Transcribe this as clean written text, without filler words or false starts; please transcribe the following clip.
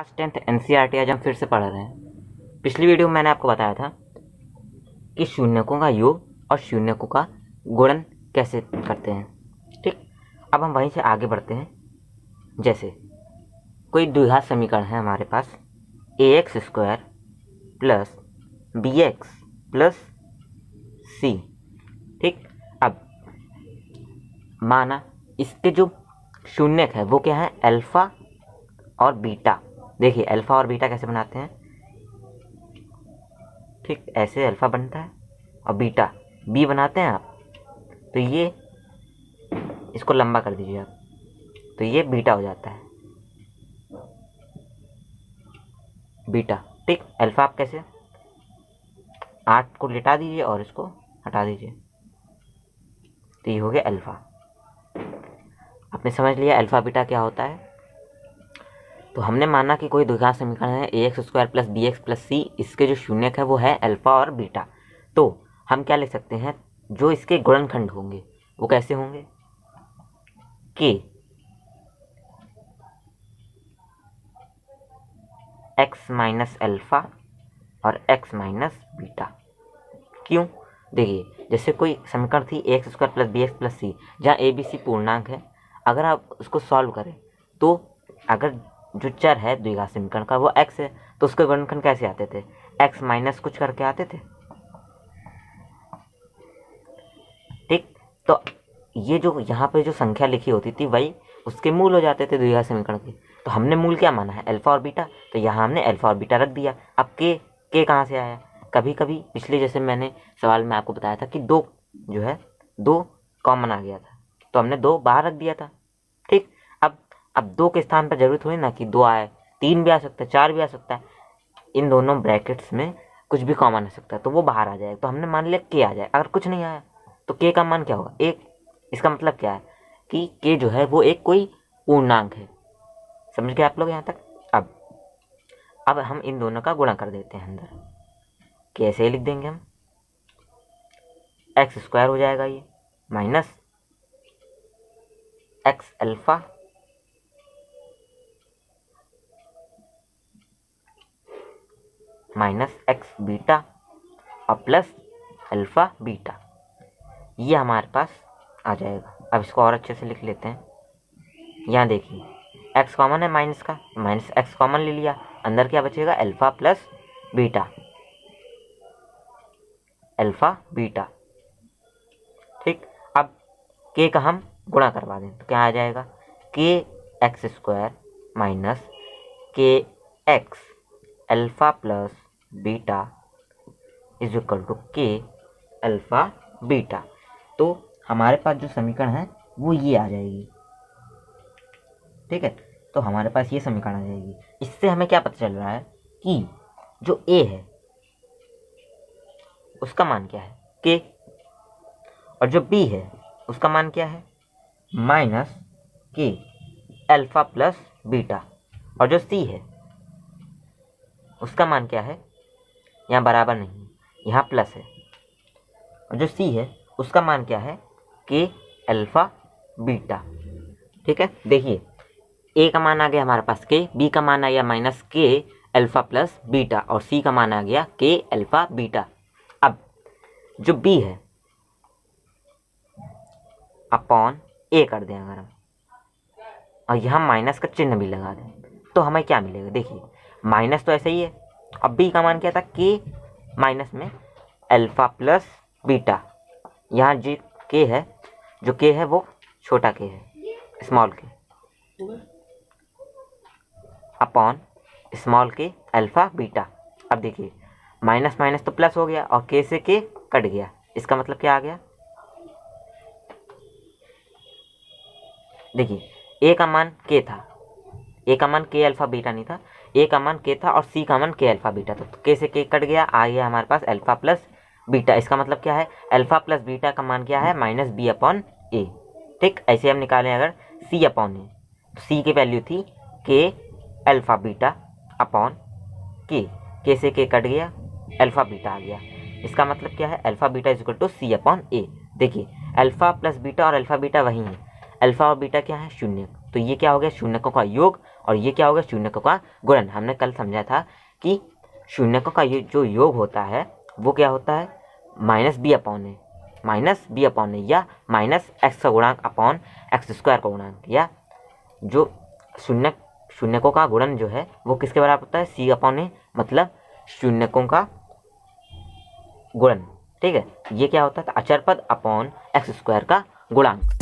Class 10th NCERT आज हम फिर से पढ़ रहे हैं। पिछली वीडियो में मैंने आपको बताया था कि शून्यकों का योग और शून्यकों का गुणन कैसे करते हैं। ठीक, अब हम वहीं से आगे बढ़ते हैं। जैसे कोई द्विघात समीकरण है हमारे पास ax square plus bx plus c। ठीक, अब माना इसके जो शून्यक है वो क्या है, अल्फा और बीटा। देखिए अल्फा और बीटा कैसे बनाते हैं। ठीक, ऐसे अल्फा बनता है और बीटा बी बनाते हैं आप। तो ये इसको लंबा कर दीजिए आप, तो ये बीटा हो जाता है, बीटा। ठीक, अल्फा आप कैसे 8 को लिटा दीजिए और इसको हटा दीजिए, तो ये हो गया अल्फा। आपने समझ लिया अल्फा बीटा क्या होता है। तो हमने माना कि कोई द्विघात समीकरण है ax square plus bx plus c, इसके जो शून्यक है वो है अल्फा और बीटा। तो हम क्या लिख सकते हैं, जो इसके गुणनखंड होंगे वो कैसे होंगे, k x माइनस अल्फा और x माइनस बीटा। क्यों, देखिए जैसे कोई समीकरण थी ax square plus bx plus c, जहाँ a b c पूर्णांक है। अगर आप उसको सॉल्व करें तो अगर जो चर है द्विघात समीकरण का वो x है, तो उसके गुणनखंड कैसे आते थे, x माइनस कुछ करके आते थे। ठीक, तो ये जो यहाँ पे जो संख्या लिखी होती थी वही उसके मूल हो जाते थे द्विघात समीकरण के। तो हमने मूल क्या माना है, अल्फा और बीटा, तो यहाँ हमने अल्फा और बीटा रख दिया। अब के कहाँ से आया, कभी कभी पिछले जैसे मैंने सवाल में आपको बताया था कि दो जो है दो कॉमन आ गया था, तो हमने दो बाहर रख दिया था। ठीक, अब दो के स्थान पर जरूरी थोड़ी ना कि दो आए, 3 भी आ सकता है, 4 भी आ सकता है। इन दोनों ब्रैकेट्स में कुछ भी कॉमन आ सकता है, तो वो बाहर आ जाएगा। तो हमने मान लिया के आ जाए। अगर कुछ नहीं आया तो के का मान क्या होगा, 1। इसका मतलब क्या है कि के जो है वो एक कोई पूर्णांक है। समझ गए आप लोग यहाँ तक। अब हम इन दोनों का गुणा कर देते हैं अंदर। कैसे लिख देंगे हम, एक्स स्क्वायर हो जाएगा ये minus x alpha minus x beta और प्लस अल्फा बीटा, ये हमारे पास आ जाएगा। अब इसको और अच्छे से लिख लेते हैं। यहाँ देखिए x कॉमन है माइनस का, माइनस एक्स कॉमन ले लिया, अंदर क्या बचेगा, alpha plus beta, alpha beta. ठीक, अब k का हम गुणा करवा दें तो क्या आ जाएगा, k x square minus k x alpha plus beta is equal to k alpha beta. तो हमारे पास जो समीकरण है वो ये आ जाएगी। ठीक है, तो हमारे पास ये समीकरण आ जाएगी। इससे हमें क्या पता चल रहा है कि जो a है उसका मान क्या है, k, और जो b है उसका मान क्या है, माइनस के अल्फा प्लस बीटा, और जो c है उसका मान क्या है, यहाँ बराबर नहीं, यहाँ प्लस है, और जो c है उसका मान क्या है, के अल्फा बीटा। ठीक है, देखिए a का मान आ गया हमारे पास के, b का मान आ गया माइनस के अल्फा प्लस बीटा, और c का मान आ गया के अल्फा बीटा। अब जो b है अपॉन a कर दें अगर हम, और यहाँ माइनस का चिन्ह भी लगा दें, तो हमें क्या मिलेगा, देखिए माइनस तो ऐसे ही है। अब b का मान क्या था, के माइनस में अल्फा प्लस बीटा, यहाँ जो के है, जो के है वो छोटा के है, स्मॉल के, अपॉन स्मॉल के अल्फा बीटा। अब देखिए माइनस माइनस तो प्लस हो गया और के से के कट गया, इसका मतलब क्या आ गया, देखिए ए का मान के था, ए का मान के अल्फा बीटा नहीं था, ए का मान के था और सी का मान के अल्फा बीटा था। तो के से के कट गया, आ गया हमारे पास अल्फा प्लस बीटा। इसका मतलब क्या है, अल्फा प्लस बीटा का मान क्या है, माइनस बी अपॉन ए। ठीक, ऐसे हम निकालें अगर सी अपॉन ए, तो सी की वैल्यू थी के अल्फा बीटा अपॉन के से के कट गया, अल्फा बीटा आ गया। इसका मतलब क्या है, alpha beta is equal to C upon A. देखिए अल्फा प्लस बीटा और अल्फा बीटा वही है, अल्फा और बीटा क्या है, शून्य, तो ये क्या हो गया, शून्यकों का योग, और ये क्या हो गया, शून्यकों का गुणन। हमने कल समझा था कि शून्यकों का ये जो योग होता है वो क्या होता है, माइनस बी अपॉन ए, माइनस बी अपॉन ए, या माइनस एक्स का गुणांक अपॉन एक्स स्क्वायर का गुणांक, या जो शून्यकों का गुणन जो है वो किसके बराबर होता है, सी अपॉन ए, मतलब शून्यकों का गुणन। ठीक है, ये क्या होता है, अचर पद अपॉन एक्स स्क्वायर का गुणांक।